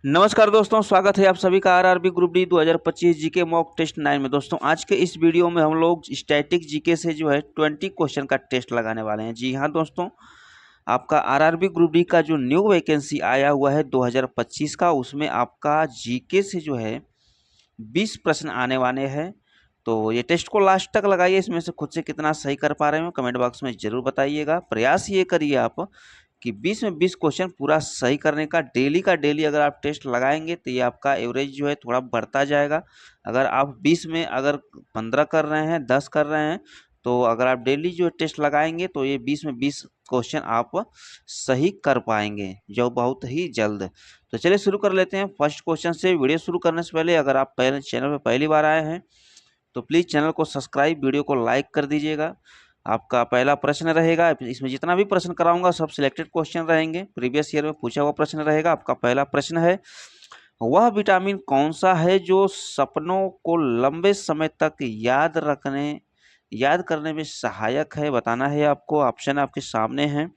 नमस्कार दोस्तों, स्वागत है आप सभी का RRB group D 2025 GK mock test 9 में। दोस्तों आज के इस वीडियो में हम लोग स्टैटिक जीके से जो है 20 क्वेश्चन का टेस्ट लगाने वाले हैं। जी हाँ दोस्तों, आपका आरआरबी ग्रुप डी का जो न्यू वैकेंसी आया हुआ है 2025 का, उसमें आपका जीके से जो है 20 प्रश्न आने वाले हैं। तो ये टेस्ट को लास्ट तक लगाइए, इसमें से खुद से कितना सही कर पा रहे हो कमेंट बॉक्स में जरूर बताइएगा। प्रयास ये करिए आप कि 20 में 20 क्वेश्चन पूरा सही करने का। डेली का डेली अगर आप टेस्ट लगाएंगे तो ये आपका एवरेज जो है थोड़ा बढ़ता जाएगा। अगर आप 20 में अगर 15 कर रहे हैं, 10 कर रहे हैं, तो अगर आप डेली जो टेस्ट लगाएंगे तो ये 20 में 20 क्वेश्चन आप सही कर पाएंगे, जो बहुत ही जल्द। तो चलिए शुरू कर लेते हैं फर्स्ट क्वेश्चन से। वीडियो शुरू करने से पहले अगर आप पहले चैनल पर पहली बार आए हैं तो प्लीज़ चैनल को सब्सक्राइब, वीडियो को लाइक कर दीजिएगा। आपका पहला प्रश्न रहेगा, इसमें जितना भी प्रश्न कराऊंगा सब सिलेक्टेड क्वेश्चन रहेंगे, प्रीवियस ईयर में पूछा हुआ प्रश्न रहेगा। आपका पहला प्रश्न है, वह विटामिन कौन सा है जो सपनों को लंबे समय तक याद करने में सहायक है? बताना है आपको। ऑप्शन आपके सामने हैं।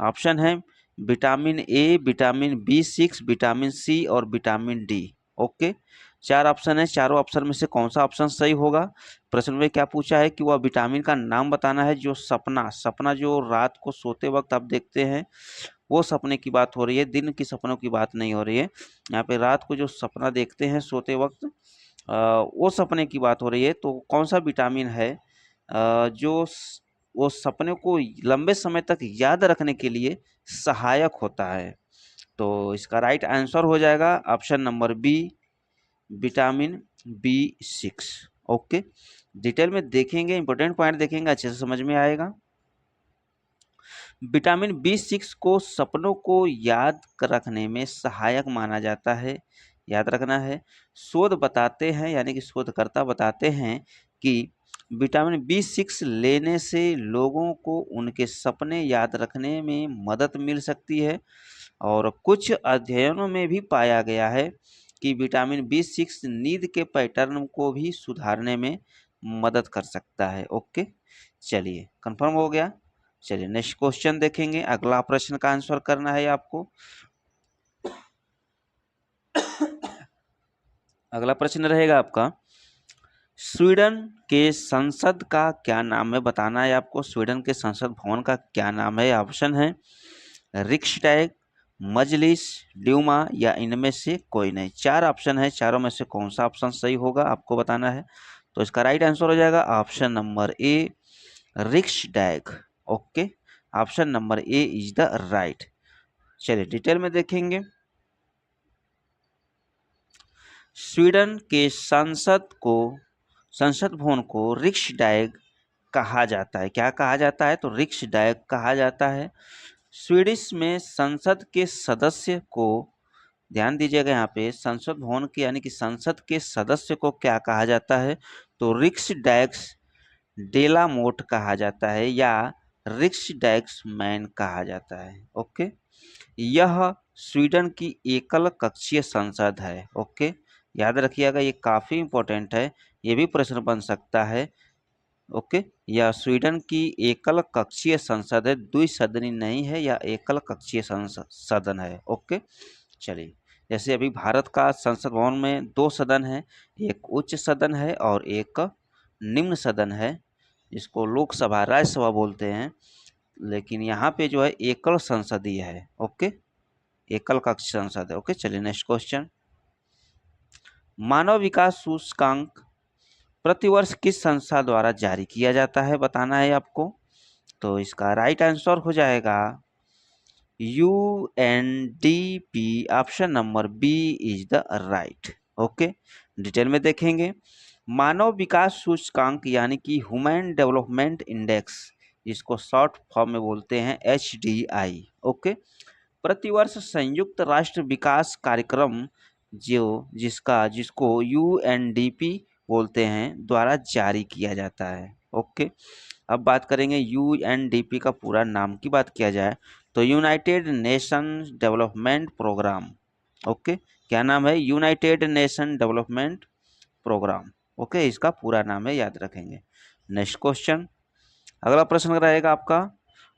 ऑप्शन है विटामिन ए, विटामिन बी6, विटामिन सी और विटामिन डी। ओके, 4 ऑप्शन है, चारों ऑप्शन में से कौन सा ऑप्शन सही होगा? प्रश्न में क्या पूछा है कि वह विटामिन का नाम बताना है जो सपना जो रात को सोते वक्त आप देखते हैं, वो सपने की बात हो रही है, दिन की सपनों की बात नहीं हो रही है। यहाँ पे रात को जो सपना देखते हैं सोते वक्त, वो सपने की बात हो रही है। तो कौन सा विटामिन है वो सपने को लंबे समय तक याद रखने के लिए सहायक होता है? तो इसका राइट आंसर हो जाएगा ऑप्शन नंबर बी, विटामिन बी6। ओके, डिटेल में देखेंगे, इंपॉर्टेंट पॉइंट देखेंगे, अच्छे से समझ में आएगा। विटामिन बी6 को सपनों को याद रखने में सहायक माना जाता है। याद रखना है। शोध बताते हैं, यानी कि शोधकर्ता बताते हैं कि विटामिन बी6 लेने से लोगों को उनके सपने याद रखने में मदद मिल सकती है। और कुछ अध्ययनों में भी पाया गया है कि विटामिन बी6 नींद के पैटर्न को भी सुधारने में मदद कर सकता है। ओके, चलिए कंफर्म हो गया। चलिए नेक्स्ट क्वेश्चन देखेंगे। अगला प्रश्न का आंसर करना है आपको। अगला प्रश्न रहेगा आपका, स्वीडन के संसद का क्या नाम है? बताना है आपको। स्वीडन के संसद भवन का क्या नाम है? ऑप्शन है रिक्सडैग, मजलिस, ड्यूमा या इनमें से कोई नहीं। 4 ऑप्शन है, चारों में से कौन सा ऑप्शन सही होगा आपको बताना है। तो इसका राइट आंसर हो जाएगा option number A, Riksdag. Okay, option number A is the right. चलिए डिटेल में देखेंगे। स्वीडन के संसद भवन को रिक्सडैग कहा जाता है। क्या कहा जाता है? तो रिक्सडैग कहा जाता है। स्वीडिश में संसद के सदस्य को, ध्यान दीजिएगा यहाँ पे, संसद भवन के यानी कि संसद के सदस्य को क्या कहा जाता है? तो रिक्सडैग्स डेलामोट कहा जाता है या रिक्सडैग्स मैन कहा जाता है। ओके, यह स्वीडन की एकल कक्षीय संसद है। ओके, याद रखिएगा, ये काफ़ी इंपॉर्टेंट है, ये भी प्रश्न बन सकता है। ओके, यह स्वीडन की एकल कक्षीय संसद है, द्विसदनी नहीं है, या एकल कक्षीय सदन है। ओके, चलिए जैसे अभी भारत का संसद भवन में 2 सदन है, एक उच्च सदन है और एक निम्न सदन है, जिसको लोकसभा राज्यसभा बोलते हैं। लेकिन यहाँ पे जो है एकल संसदीय है। ओके, एकल कक्ष संसद है। ओके, चलिए नेक्स्ट क्वेश्चन। मानव विकास सूचकांक प्रतिवर्ष किस संस्था द्वारा जारी किया जाता है? बताना है आपको। तो इसका राइट आंसर हो जाएगा UNDP. Option number B is the right. Okay, detail में देखेंगे। मानव विकास सूचकांक यानी कि ह्यूमन डेवलपमेंट इंडेक्स, जिसको शॉर्ट फॉर्म में बोलते हैं HDI। ओके, प्रतिवर्ष संयुक्त राष्ट्र विकास कार्यक्रम जिसको UNDP बोलते हैं द्वारा जारी किया जाता है। ओके, अब बात करेंगे UNDP का पूरा नाम की बात किया जाए तो United Nation Development Programme. Okay, क्या नाम है? United Nation Development Programme. Okay, इसका पूरा नाम है, याद रखेंगे। नेक्स्ट क्वेश्चन, अगला प्रश्न रहेगा आपका,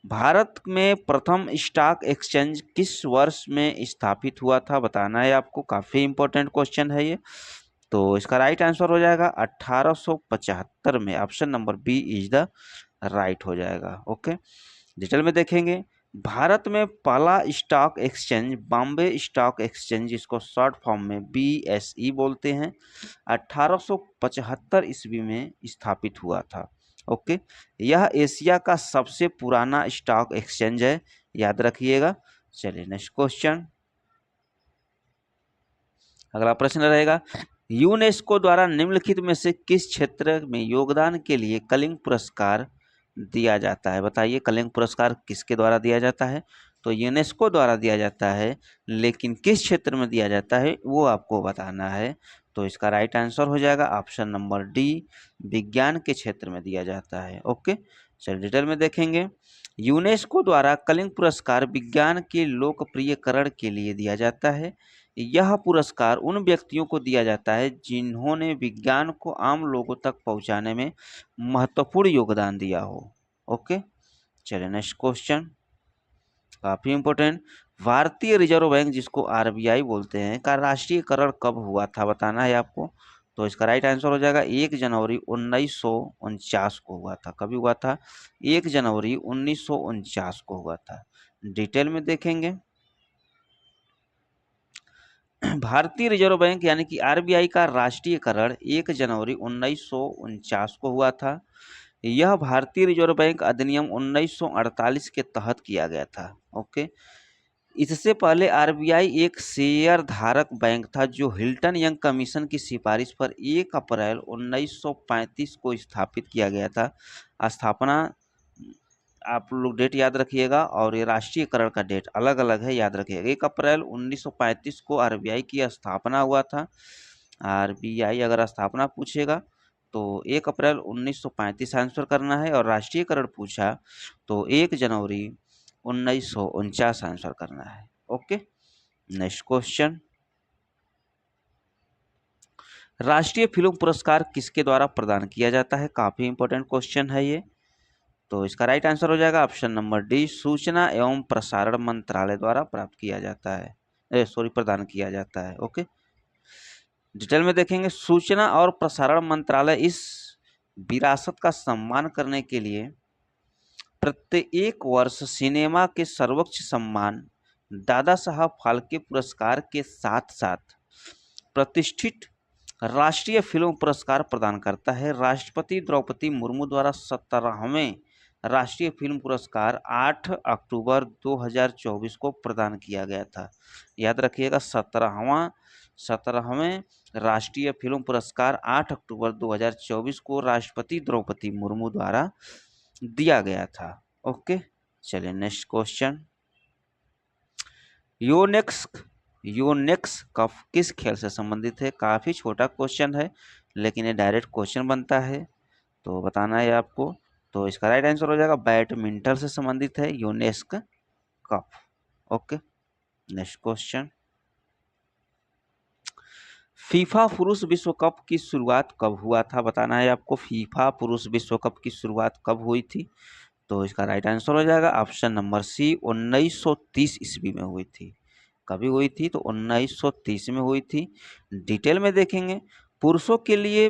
भारत में प्रथम स्टॉक एक्सचेंज किस वर्ष में स्थापित हुआ था बताना है आपको। काफी इंपॉर्टेंट क्वेश्चन है ये। तो इसका राइट आंसर हो जाएगा 1875 में। Option number B is the right हो जाएगा। ओके, डिटेल में देखेंगे। भारत में पहला stock exchange Bombay Stock Exchange, जिसको शॉर्ट फॉर्म में BSE बोलते हैं, 1875 ईस्वी में स्थापित हुआ था। ओके, यह एशिया का सबसे पुराना स्टॉक एक्सचेंज है, याद रखिएगा। चलिए नेक्स्ट क्वेश्चन, अगला प्रश्न रहेगा, यूनेस्को द्वारा निम्नलिखित में से किस क्षेत्र में योगदान के लिए कलिंग पुरस्कार दिया जाता है? बताइए, कलिंग पुरस्कार किसके द्वारा दिया जाता है? तो यूनेस्को द्वारा दिया जाता है, लेकिन किस क्षेत्र में दिया जाता है वो आपको बताना है। तो इसका राइट आंसर हो जाएगा ऑप्शन नंबर डी, विज्ञान के क्षेत्र में दिया जाता है। ओके, चलिए डिटेल में देखेंगे। यूनेस्को द्वारा कलिंग पुरस्कार विज्ञान के लोकप्रियकरण के लिए दिया जाता है। यह पुरस्कार उन व्यक्तियों को दिया जाता है जिन्होंने विज्ञान को आम लोगों तक पहुंचाने में महत्वपूर्ण योगदान दिया हो। ओके, चलिए नेक्स्ट क्वेश्चन, काफी इंपॉर्टेंट। भारतीय रिजर्व बैंक, जिसको RBI बोलते हैं, का राष्ट्रीयकरण कब हुआ था बताना है आपको। तो इसका राइट आंसर हो जाएगा 1 जनवरी 1949 को हुआ था। कभी हुआ था? 1 जनवरी 1949 को हुआ था। डिटेल में देखेंगे। भारतीय रिजर्व बैंक यानी कि RBI का राष्ट्रीयकरण 1 जनवरी 1949 को हुआ था। यह भारतीय रिजर्व बैंक अधिनियम 1948 के तहत किया गया था। ओके, इससे पहले RBI एक शेयर धारक बैंक था जो हिल्टन यंग कमीशन की सिफारिश पर 1 अप्रैल 1935 को स्थापित किया गया था। स्थापना आप लोग डेट याद रखिएगा, और ये राष्ट्रीयकरण का डेट अलग अलग है, याद रखिएगा। 1 अप्रैल 1935 को RBI की स्थापना हुआ था। RBI अगर स्थापना पूछेगा तो 1 अप्रैल 1935 आंसर करना है, और राष्ट्रीयकरण पूछा तो 1 जनवरी 1949 आंसर करना है। ओके, नेक्स्ट क्वेश्चन, राष्ट्रीय फिल्म पुरस्कार किसके द्वारा प्रदान किया जाता है? काफी इंपॉर्टेंट क्वेश्चन है ये। तो इसका राइट आंसर हो जाएगा ऑप्शन नंबर डी, सूचना एवं प्रसारण मंत्रालय द्वारा प्राप्त किया जाता है, प्रदान किया जाता है। ओके, डिटेल में देखेंगे। सूचना और प्रसारण मंत्रालय इस विरासत का सम्मान करने के लिए प्रत्येक वर्ष सिनेमा के सर्वोच्च सम्मान दादा साहब फाल्के पुरस्कार के साथ साथ प्रतिष्ठित राष्ट्रीय फिल्म पुरस्कार प्रदान करता है। राष्ट्रपति द्रौपदी मुर्मू द्वारा 17वें राष्ट्रीय फिल्म पुरस्कार 8 अक्टूबर 2024 को प्रदान किया गया था। याद रखिएगा, 17वें राष्ट्रीय फिल्म पुरस्कार 8 अक्टूबर 2024 को राष्ट्रपति द्रौपदी मुर्मू द्वारा दिया गया था। ओके, चलिए नेक्स्ट क्वेश्चन, योनेक्स कप किस खेल से संबंधित है? काफी छोटा क्वेश्चन है, लेकिन ये डायरेक्ट क्वेश्चन बनता है, तो बताना है आपको। तो इसका राइट आंसर हो जाएगा बैडमिंटन से संबंधित है UNESCO cup. Okay, next question, FIFA पुरुष विश्व कप की शुरुआत कब हुआ था बताना है आपको। फीफा पुरुष विश्व कप की शुरुआत कब हुई थी? तो इसका राइट आंसर हो जाएगा ऑप्शन नंबर सी, 1930 ईस्वी में हुई थी। कभी हुई थी? तो 1930 में हुई थी। डिटेल में देखेंगे। पुरुषों के लिए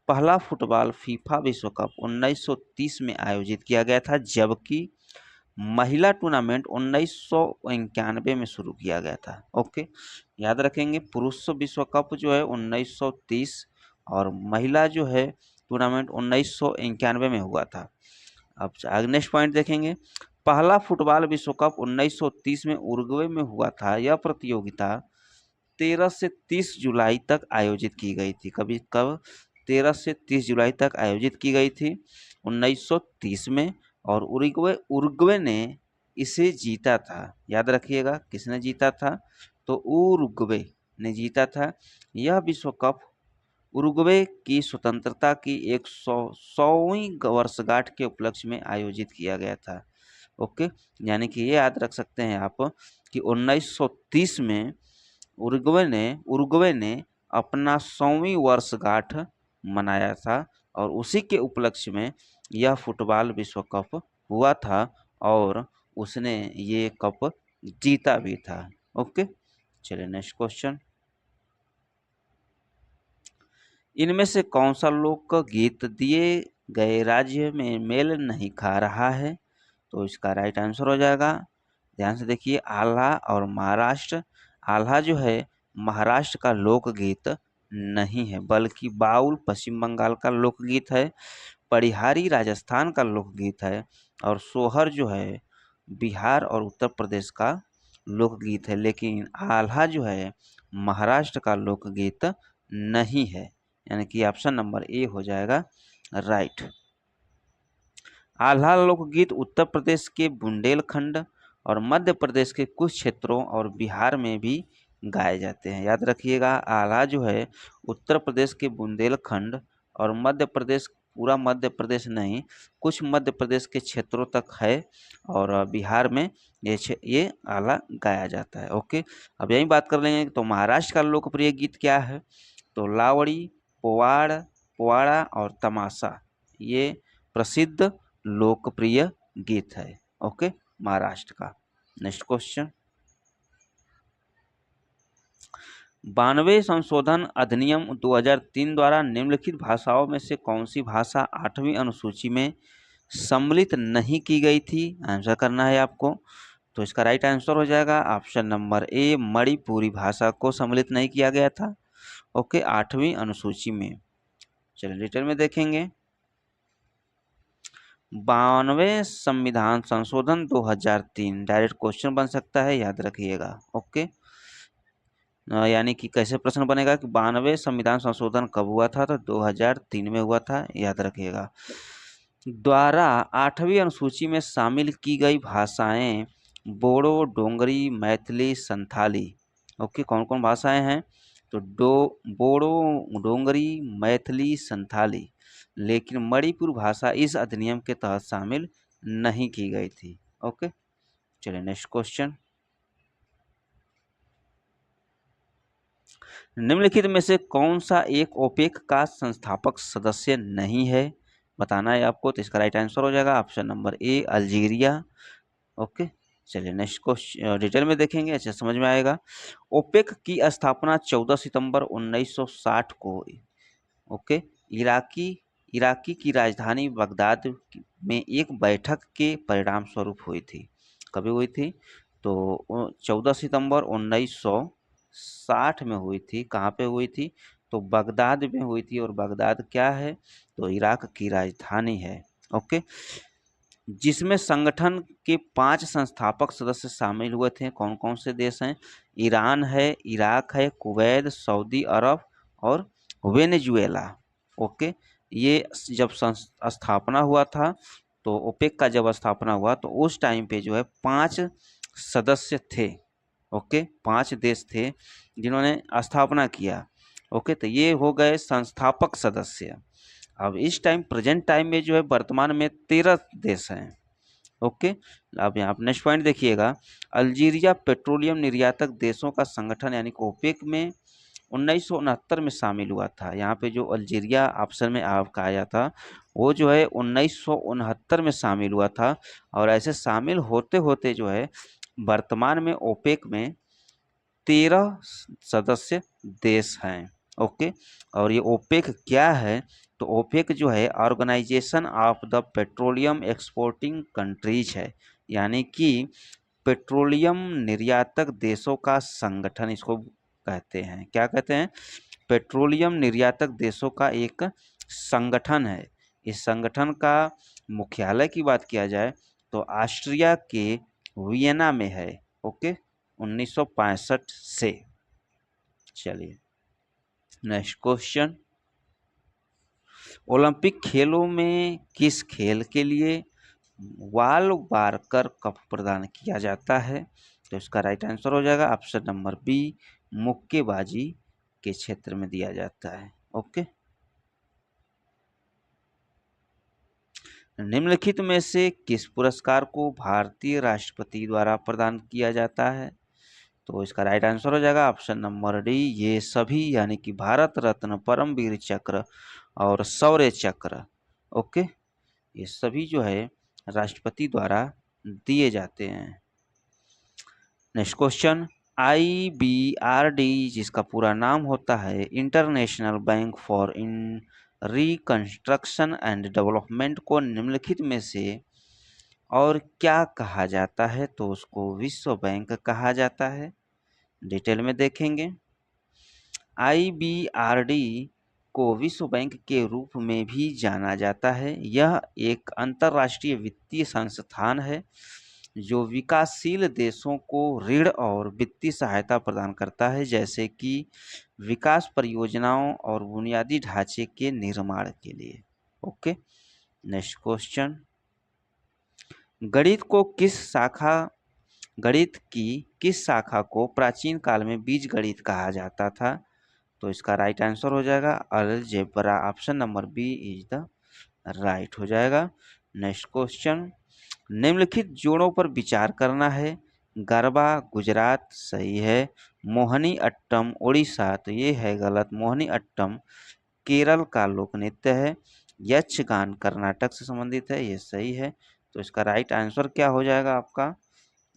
पहला फुटबॉल फीफा विश्व कप 1930 में आयोजित किया गया था, जबकि महिला टूर्नामेंट 1991 में शुरू किया गया था। ओके, याद रखेंगे, पुरुष विश्व कप जो है 1930 और महिला जो है टूर्नामेंट 1991 में हुआ था। अब नेक्स्ट पॉइंट देखेंगे। पहला फुटबॉल विश्व कप 1930 में उरुग्वे में हुआ था। यह प्रतियोगिता 13 से 30 जुलाई तक आयोजित की गई थी। कब 13 से 30 जुलाई तक आयोजित की गई थी 1930 में, और उरुग्वे ने इसे जीता था। याद रखिएगा, किसने जीता था? तो उरुग्वे ने जीता था। यह विश्व कप उरुग्वे की स्वतंत्रता की 100वीं वर्षगांठ के उपलक्ष्य में आयोजित किया गया था। ओके, यानी कि ये याद रख सकते हैं आप कि 1930 में उरुग्वे ने अपना 100वीं वर्षगांठ मनाया था। और उसी के उपलक्ष्य में यह फुटबॉल विश्व कप हुआ था और उसने ये कप जीता भी था। ओके, चलिए नेक्स्ट क्वेश्चन। इनमें से कौन सा लोकगीत दिए गए राज्य में मेल नहीं खा रहा है? तो इसका राइट आंसर हो जाएगा, ध्यान से देखिए, आल्हा और महाराष्ट्र। आल्हा जो है महाराष्ट्र का लोकगीत नहीं है, बल्कि बाउल पश्चिम बंगाल का लोकगीत है, पढ़िहारी राजस्थान का लोकगीत है, और सोहर जो है बिहार और उत्तर प्रदेश का लोकगीत है। लेकिन आल्हा जो है महाराष्ट्र का लोकगीत नहीं है, यानी कि ऑप्शन नंबर ए हो जाएगा राइट। आल्हा लोकगीत उत्तर प्रदेश के बुंदेलखंड और मध्य प्रदेश के कुछ क्षेत्रों और बिहार में भी गाए जाते हैं। याद रखिएगा, आल्हा जो है उत्तर प्रदेश के बुंदेलखंड और मध्य प्रदेश, पूरा मध्य प्रदेश नहीं, कुछ मध्य प्रदेश के क्षेत्रों तक है, और बिहार में ये आल्हा गाया जाता है। ओके, अब यही बात कर लेंगे तो महाराष्ट्र का लोकप्रिय गीत क्या है? तो लावड़ी, पोवाड़ा और तमाशा, ये प्रसिद्ध लोकप्रिय गीत है। ओके, महाराष्ट्र का। Next question. 92वें संशोधन अधिनियम 2003 द्वारा निम्नलिखित भाषाओं में से कौन सी भाषा 8वीं अनुसूची में सम्मिलित नहीं की गई थी? आंसर करना है आपको। तो इसका राइट आंसर हो जाएगा ऑप्शन नंबर ए, मणिपुरी भाषा को सम्मिलित नहीं किया गया था। ओके, 8वीं अनुसूची में। चलिए डिटेल में देखेंगे। 92वें संविधान संशोधन 2003 डायरेक्ट क्वेश्चन बन सकता है, याद रखिएगा। ओके, यानी कि कैसे प्रश्न बनेगा कि 92वें संविधान संशोधन कब हुआ था? तो 2003 में हुआ था, याद रखिएगा। द्वारा 8वीं अनुसूची में शामिल की गई भाषाएं बोडो, डोंगरी, मैथिली, संथाली। ओके, कौन कौन भाषाएं हैं? तो बोडो, डोंगरी, मैथिली, संथाली। लेकिन मणिपुर भाषा इस अधिनियम के तहत शामिल नहीं की गई थी। ओके, चलिए नेक्स्ट क्वेश्चन। निम्नलिखित में से कौन सा एक ओपेक का संस्थापक सदस्य नहीं है? बताना है आपको। तो इसका राइट आंसर हो जाएगा ऑप्शन नंबर ए, अल्जीरिया। ओके, चलिए नेक्स्ट क्वेश्चन डिटेल में देखेंगे, अच्छा समझ में आएगा। ओपेक की स्थापना 14 सितंबर 1960 को ओके इराकी की राजधानी बगदाद में एक बैठक के परिणाम स्वरूप हुई थी। कभी हुई थी? तो 14 सितंबर 1960 में हुई थी। कहाँ पे हुई थी? तो बगदाद में हुई थी, और बगदाद क्या है? तो इराक की राजधानी है। ओके, जिसमें संगठन के 5 संस्थापक सदस्य शामिल हुए थे। कौन कौन से देश हैं? ईरान है, इराक है, कुवैत, सऊदी अरब और वेनेजुएला। ओके, ये जब स्थापना हुआ था, तो ओपेक का जब स्थापना हुआ तो उस टाइम पे जो है 5 सदस्य थे। ओके, 5 देश थे जिन्होंने स्थापना किया। ओके, तो ये हो गए संस्थापक सदस्य। अब इस टाइम प्रेजेंट टाइम में जो है वर्तमान में 13 देश हैं। ओके, अब यहाँ नेक्स्ट पॉइंट देखिएगा। अल्जीरिया पेट्रोलियम निर्यातक देशों का संगठन यानी कि ओपेक में 1969 में शामिल हुआ था। यहाँ पे जो अल्जीरिया ऑप्शन में आपका आया था, वो जो है 1969 में शामिल हुआ था। और ऐसे शामिल होते होते जो है वर्तमान में ओपेक में 13 सदस्य देश हैं। ओके, और ये ओपेक क्या है? तो ओपेक जो है Organization of the Petroleum Exporting Countries है, यानी कि पेट्रोलियम निर्यातक देशों का संगठन इसको कहते हैं। क्या कहते हैं? पेट्रोलियम निर्यातक देशों का एक संगठन है। इस संगठन का मुख्यालय की बात किया जाए तो ऑस्ट्रिया के वियना में है। ओके, 1965 से। चलिए नेक्स्ट क्वेश्चन। ओलंपिक खेलों में किस खेल के लिए वाल वारकर कप प्रदान किया जाता है? तो इसका राइट आंसर हो जाएगा ऑप्शन नंबर बी, मुक्केबाजी के क्षेत्र में दिया जाता है। ओके, निम्नलिखित में से किस पुरस्कार को भारतीय राष्ट्रपति द्वारा प्रदान किया जाता है? तो इसका राइट आंसर हो जाएगा ऑप्शन नंबर डी, ये सभी, यानी कि भारत रत्न, परमवीर चक्र और शौर्य चक्र। ओके, ये सभी जो है राष्ट्रपति द्वारा दिए जाते हैं। नेक्स्ट क्वेश्चन, IBRD जिसका पूरा नाम होता है international bank for in reconstruction and development को निम्नलिखित में से और क्या कहा जाता है? तो उसको विश्व बैंक कहा जाता है। डिटेल में देखेंगे। IBRD को विश्व बैंक के रूप में भी जाना जाता है। यह एक अंतर्राष्ट्रीय वित्तीय संस्थान है जो विकासशील देशों को ऋण और वित्तीय सहायता प्रदान करता है, जैसे कि विकास परियोजनाओं और बुनियादी ढांचे के निर्माण के लिए। ओके, नेक्स्ट क्वेश्चन, गणित की किस शाखा को प्राचीन काल में बीज गणित कहा जाता था? तो इसका राइट आंसर हो जाएगा algebra, option number B is the right हो जाएगा। नेक्स्ट क्वेश्चन, निम्नलिखित जोड़ों पर विचार करना है। गरबा गुजरात सही है, मोहिनी अट्टम उड़ीसा, तो ये है गलत, मोहिनी अट्टम केरल का लोक नृत्य है। यक्षगान कर्नाटक से संबंधित है, ये सही है। तो इसका राइट आंसर क्या हो जाएगा आपका,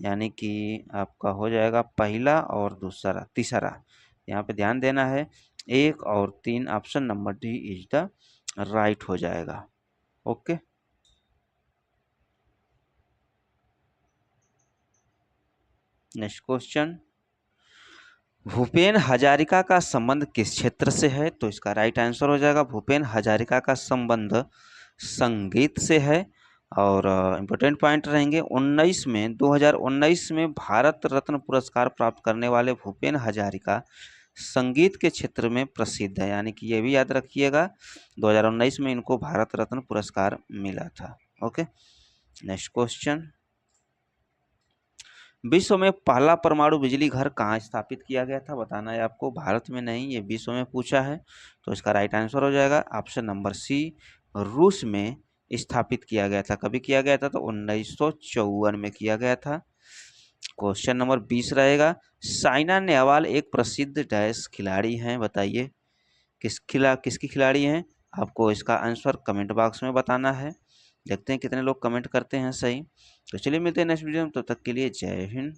यानी कि आपका हो जाएगा पहला और दूसरा, तीसरा। यहाँ पे ध्यान देना है, 1 और 3, option number D is the right हो जाएगा। Okay, next question, Bhupen Hazarika का संबंध किस क्षेत्र से है? तो इसका राइट आंसर हो जाएगा भूपेन हजारिका का संबंध संगीत से है। और इम्पोर्टेंट पॉइंट रहेंगे, 2019 में भारत रत्न पुरस्कार प्राप्त करने वाले भूपेन हजारिका संगीत के क्षेत्र में प्रसिद्ध है, यानी कि ये भी याद रखिएगा 2019 में इनको भारत रत्न पुरस्कार मिला था। ओके, नेक्स्ट क्वेश्चन, विश्व में पहला परमाणु बिजली घर कहाँ स्थापित किया गया था? बताना है आपको, भारत में नहीं, ये विश्व में पूछा है। तो इसका राइट आंसर हो जाएगा ऑप्शन नंबर सी, रूस में स्थापित किया गया था। कभी किया गया था? तो 1954 में किया गया था। क्वेश्चन नंबर 20 रहेगा, साइना नेहवाल एक प्रसिद्ध डैश खिलाड़ी हैं, बताइए किसकी खिलाड़ी हैं? आपको इसका आंसर कमेंट बॉक्स में बताना है। देखते हैं कितने लोग कमेंट करते हैं सही। तो चलिए मिलते हैं नेक्स्ट वीडियो में, तब तक के लिए जय हिंद।